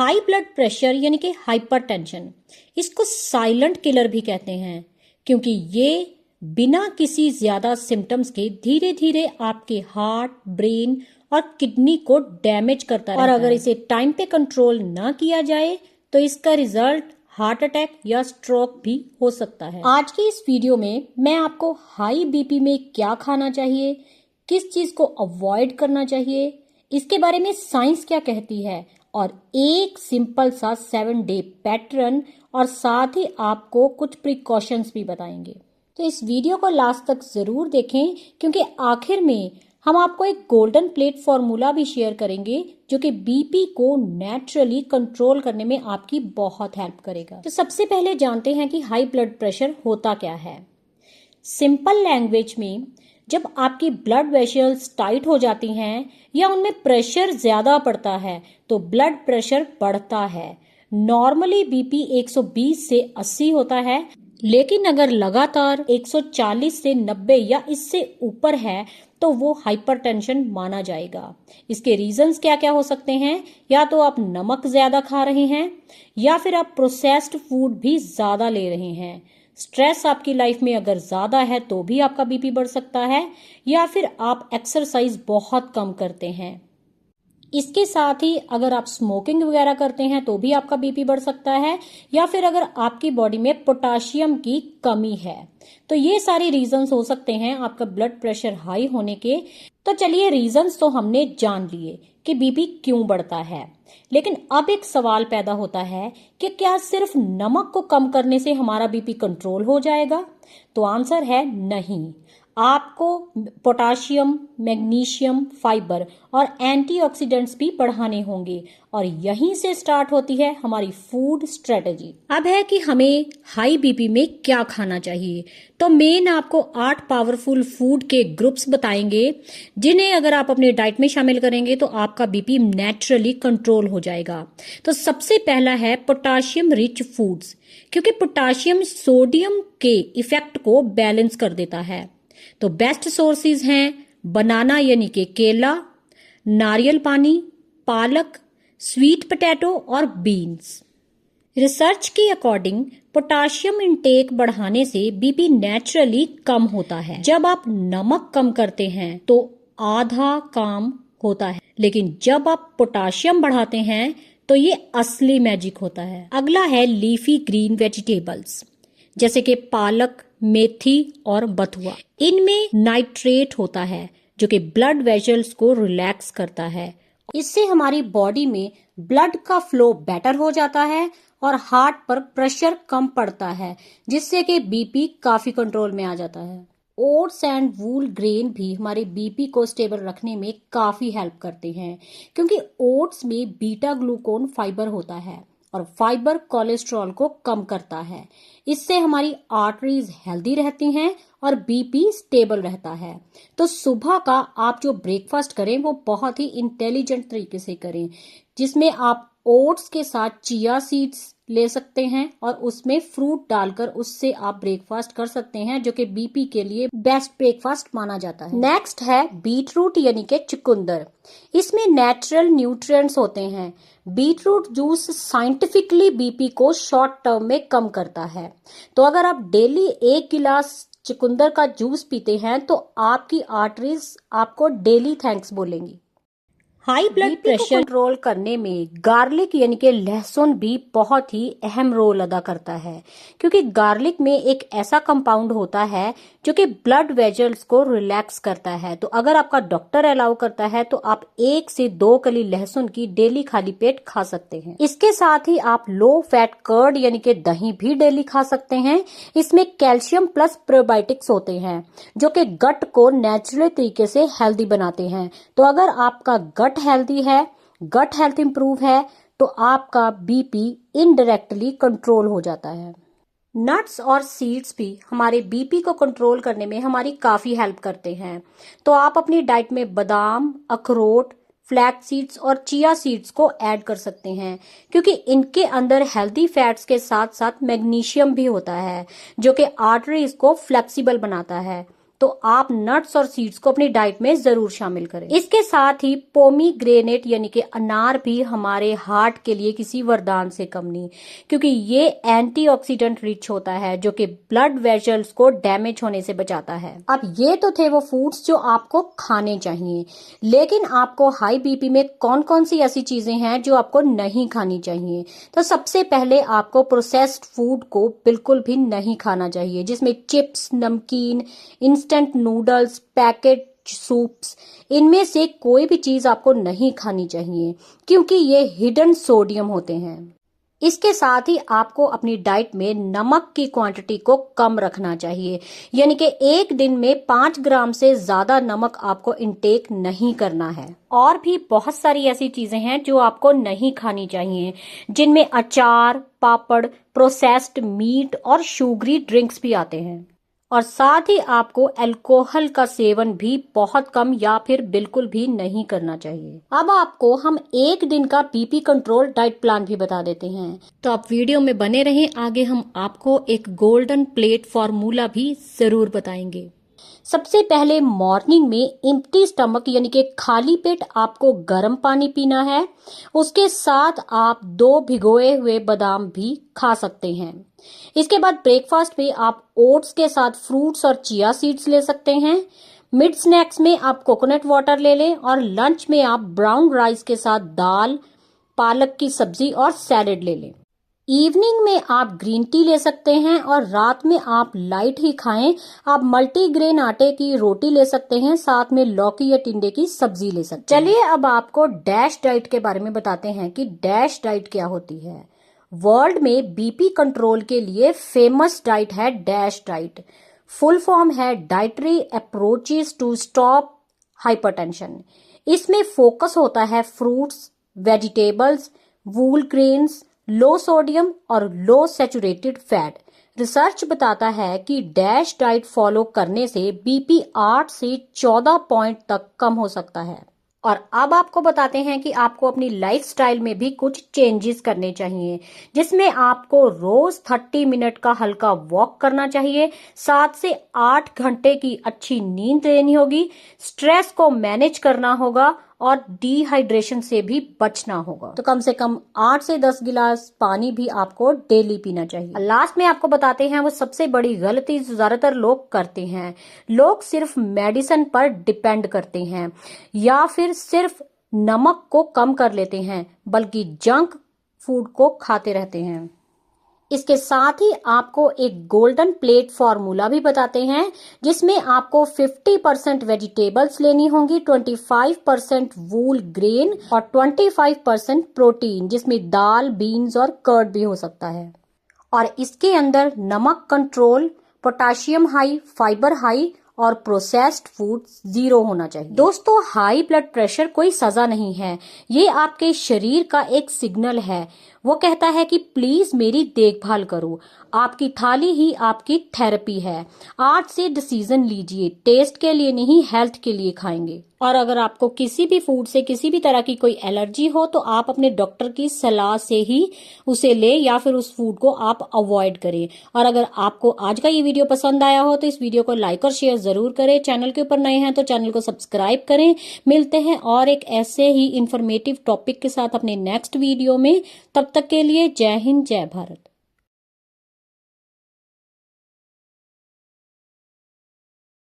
High blood pressure यानी कि hypertension, इसको साइलेंट किलर भी कहते हैं क्योंकि ये बिना किसी ज्यादा सिम्टम्स के धीरे धीरे आपके हार्ट, ब्रेन और किडनी को डैमेज करता रहता है। और अगर इसे टाइम पे कंट्रोल ना किया जाए तो इसका रिजल्ट हार्ट अटैक या स्ट्रोक भी हो सकता है। आज की इस वीडियो में मैं आपको हाई बीपी में क्या खाना चाहिए, किस चीज को अवॉइड करना चाहिए, इसके बारे में साइंस क्या कहती है और एक सिंपल सा 7 डे पैटर्न और साथ ही आपको कुछ प्रिकॉशंस भी बताएंगे। तो इस वीडियो को लास्ट तक जरूर देखें क्योंकि आखिर में हम आपको एक गोल्डन प्लेट फॉर्मूला भी शेयर करेंगे जो कि बीपी को नेचुरली कंट्रोल करने में आपकी बहुत हेल्प करेगा। तो सबसे पहले जानते हैं कि हाई ब्लड प्रेशर होता क्या है। सिंपल लैंग्वेज में जब आपकी ब्लड वेसल्स टाइट हो जाती हैं या उनमें प्रेशर ज्यादा पड़ता है तो ब्लड प्रेशर बढ़ता है। नॉर्मली बीपी 120 से 80 होता है, लेकिन अगर लगातार 140 से 90 या इससे ऊपर है तो वो हाइपरटेंशन माना जाएगा। इसके रीजंस क्या क्या हो सकते हैं? या तो आप नमक ज्यादा खा रहे हैं या फिर आप प्रोसेस्ड फूड भी ज्यादा ले रहे हैं। स्ट्रेस आपकी लाइफ में अगर ज्यादा है तो भी आपका बीपी बढ़ सकता है, या फिर आप एक्सरसाइज बहुत कम करते हैं। इसके साथ ही अगर आप स्मोकिंग वगैरह करते हैं तो भी आपका बीपी बढ़ सकता है, या फिर अगर आपकी बॉडी में पोटाशियम की कमी है। तो ये सारे रीजंस हो सकते हैं आपका ब्लड प्रेशर हाई होने के। तो चलिए, रीजंस तो हमने जान लिए कि बीपी क्यों बढ़ता है, लेकिन अब एक सवाल पैदा होता है कि क्या सिर्फ नमक को कम करने से हमारा बीपी कंट्रोल हो जाएगा? तो आंसर है नहीं। आपको पोटाशियम, मैग्नीशियम, फाइबर और एंटीऑक्सीडेंट्स भी बढ़ाने होंगे और यहीं से स्टार्ट होती है हमारी फूड स्ट्रेटेजी। अब है कि हमें हाई बीपी में क्या खाना चाहिए। तो मेन आपको 8 पावरफुल फूड के ग्रुप्स बताएंगे जिन्हें अगर आप अपने डाइट में शामिल करेंगे तो आपका बीपी नेचुरली कंट्रोल हो जाएगा। तो सबसे पहला है पोटाशियम रिच फूड्स, क्योंकि पोटाशियम सोडियम के इफेक्ट को बैलेंस कर देता है। तो बेस्ट सोर्सेज हैं बनाना यानी कि केला, नारियल पानी, पालक, स्वीट पोटैटो और बीन्स। रिसर्च के अकॉर्डिंग पोटाशियम इंटेक बढ़ाने से बीपी नेचुरली कम होता है। जब आप नमक कम करते हैं तो आधा काम होता है, लेकिन जब आप पोटाशियम बढ़ाते हैं तो ये असली मैजिक होता है। अगला है लीफी ग्रीन वेजिटेबल्स जैसे कि पालक, मेथी और बथुआ। इनमें नाइट्रेट होता है जो कि ब्लड वेसल्स को रिलैक्स करता है। इससे हमारी बॉडी में ब्लड का फ्लो बेटर हो जाता है और हार्ट पर प्रेशर कम पड़ता है, जिससे कि बीपी काफी कंट्रोल में आ जाता है। ओट्स एंड वूल ग्रेन भी हमारे बीपी को स्टेबल रखने में काफी हेल्प करते हैं, क्योंकि ओट्स में बीटा ग्लूकोन फाइबर होता है और फाइबर कोलेस्ट्रॉल को कम करता है। इससे हमारी आर्टरीज हेल्दी रहती हैं और बीपी स्टेबल रहता है। तो सुबह का आप जो ब्रेकफास्ट करें वो बहुत ही इंटेलिजेंट तरीके से करें, जिसमें आप ओट्स के साथ चिया सीड्स ले सकते हैं और उसमें फ्रूट डालकर उससे आप ब्रेकफास्ट कर सकते हैं, जो कि बीपी के लिए बेस्ट ब्रेकफास्ट माना जाता है। नेक्स्ट है बीट रूट यानी कि चुकंदर। इसमें नेचुरल न्यूट्रिएंट्स होते हैं। Beetroot juice scientifically BP को शॉर्ट टर्म में कम करता है। तो अगर आप डेली 1 गिलास चुकंदर का जूस पीते हैं तो आपकी आर्टरीज आपको डेली थैंक्स बोलेंगी। हाई ब्लड प्रेशर कंट्रोल करने में गार्लिक यानी कि लहसुन भी बहुत ही अहम रोल अदा करता है, क्योंकि गार्लिक में एक ऐसा कंपाउंड होता है जो कि ब्लड वेसल्स को रिलैक्स करता है। तो अगर आपका डॉक्टर अलाउ करता है तो आप 1 से 2 कली लहसुन की डेली खाली पेट खा सकते हैं। इसके साथ ही आप लो फैट कर्ड यानी कि दही भी डेली खा सकते हैं। इसमें कैल्शियम प्लस प्रोबायोटिक्स होते हैं जो कि गट को नेचुरल तरीके से हेल्दी बनाते हैं। तो अगर आपका गट हेल्दी है, गट हेल्थ इंप्रूव है, तो आपका बीपी इनडायरेक्टली कंट्रोल हो जाता है। नट्स और सीड्स भी हमारे बीपी को कंट्रोल करने में हमारी काफी हेल्प करते हैं। तो आप अपनी डाइट में बादाम, अखरोट, फ्लैक्स सीड्स और चिया सीड्स को ऐड कर सकते हैं, क्योंकि इनके अंदर हेल्दी फैट्स के साथ साथ मैग्नीशियम भी होता है जो कि आर्टरीज को फ्लेक्सिबल बनाता है। तो आप नट्स और सीड्स को अपनी डाइट में जरूर शामिल करें। इसके साथ ही पोमीग्रेनेट यानी कि अनार भी हमारे हार्ट के लिए किसी वरदान से कम नहीं, क्योंकि ये एंटीऑक्सीडेंट रिच होता है जो कि ब्लड वेसल्स को डैमेज होने से बचाता है। अब ये तो थे वो फूड्स जो आपको खाने चाहिए, लेकिन आपको हाई बीपी में कौन कौन सी ऐसी चीजें हैं जो आपको नहीं खानी चाहिए। तो सबसे पहले आपको प्रोसेस्ड फूड को बिल्कुल भी नहीं खाना चाहिए, जिसमें चिप्स, नमकीन, इंस्टेंट नूडल्स, पैकेट सूप्स, इनमें से कोई भी चीज आपको नहीं खानी चाहिए क्योंकि ये हिडन सोडियम होते हैं। इसके साथ ही आपको अपनी डाइट में नमक की क्वांटिटी को कम रखना चाहिए, यानी कि एक दिन में 5 ग्राम से ज्यादा नमक आपको इंटेक नहीं करना है। और भी बहुत सारी ऐसी चीजें हैं जो आपको नहीं खानी चाहिए, जिनमें अचार, पापड़, प्रोसेस्ड मीट और शुगरी ड्रिंक्स भी आते हैं। और साथ ही आपको अल्कोहल का सेवन भी बहुत कम या फिर बिल्कुल भी नहीं करना चाहिए। अब आपको हम एक दिन का बीपी कंट्रोल डाइट प्लान भी बता देते हैं, तो आप वीडियो में बने रहें। आगे हम आपको एक गोल्डन प्लेट फॉर्मूला भी जरूर बताएंगे। सबसे पहले मॉर्निंग में एम्प्टी स्टमक यानी कि खाली पेट आपको गर्म पानी पीना है। उसके साथ आप 2 भिगोए हुए बादाम भी खा सकते हैं। इसके बाद ब्रेकफास्ट में आप ओट्स के साथ फ्रूट्स और चिया सीड्स ले सकते हैं। मिड स्नैक्स में आप कोकोनट वाटर ले लें और लंच में आप ब्राउन राइस के साथ दाल, पालक की सब्जी और सैलेड ले लें। इवनिंग में आप ग्रीन टी ले सकते हैं और रात में आप लाइट ही खाएं। आप मल्टीग्रेन आटे की रोटी ले सकते हैं, साथ में लौकी या टिंडे की सब्जी ले सकते हैं। चलिए अब आपको डैश डाइट के बारे में बताते हैं कि डैश डाइट क्या होती है। वर्ल्ड में बीपी कंट्रोल के लिए फेमस डाइट है डैश डाइट। फुल फॉर्म है dietary approaches to stop hypertension. इसमें फोकस होता है fruits, vegetables, whole grains, low sodium और लो सैचुरेटेड फैट। रिसर्च बताता है कि डैश डाइट फॉलो करने से बीपी 8 से 14 पॉइंट तक कम हो सकता है। और अब आपको बताते हैं कि आपको अपनी लाइफस्टाइल में भी कुछ चेंजेस करने चाहिए, जिसमें आपको रोज 30 मिनट का हल्का वॉक करना चाहिए, 7 से 8 घंटे की अच्छी नींद लेनी होगी, स्ट्रेस को मैनेज करना होगा और डिहाइड्रेशन से भी बचना होगा। तो कम से कम 8 से 10 गिलास पानी भी आपको डेली पीना चाहिए। लास्ट में आपको बताते हैं वो सबसे बड़ी गलती जो ज्यादातर लोग करते हैं। लोग सिर्फ मेडिसिन पर डिपेंड करते हैं या फिर सिर्फ नमक को कम कर लेते हैं, बल्कि जंक फूड को खाते रहते हैं। इसके साथ ही आपको एक गोल्डन प्लेट फॉर्मूला भी बताते हैं, जिसमें आपको 50% वेजिटेबल्स लेनी होंगी, 25% वूल ग्रेन और 25% प्रोटीन, जिसमें दाल, बीन्स और कर्ड भी हो सकता है। और इसके अंदर नमक control, potassium high, fibre high और प्रोसेस्ड फूड 0 होना चाहिए। दोस्तों, हाई ब्लड प्रेशर कोई सजा नहीं है, ये आपके शरीर का एक सिग्नल है। वो कहता है कि प्लीज मेरी देखभाल करो। आपकी थाली ही आपकी थेरेपी है। आज से डिसीजन लीजिए, टेस्ट के लिए नहीं, हेल्थ के लिए खाएंगे। और अगर आपको किसी भी फूड से किसी भी तरह की कोई एलर्जी हो तो आप अपने डॉक्टर की सलाह से ही उसे ले या फिर उस फूड को आप अवॉइड करें। और अगर आपको आज का ये वीडियो पसंद आया हो तो इस वीडियो को लाइक और शेयर जरूर करें। चैनल के ऊपर नए हैं तो चैनल को सब्सक्राइब करें। मिलते हैं और एक ऐसे ही इंफॉर्मेटिव टॉपिक के साथ अपने नेक्स्ट वीडियो में। तब तक के लिए जय हिंद, जय भारत।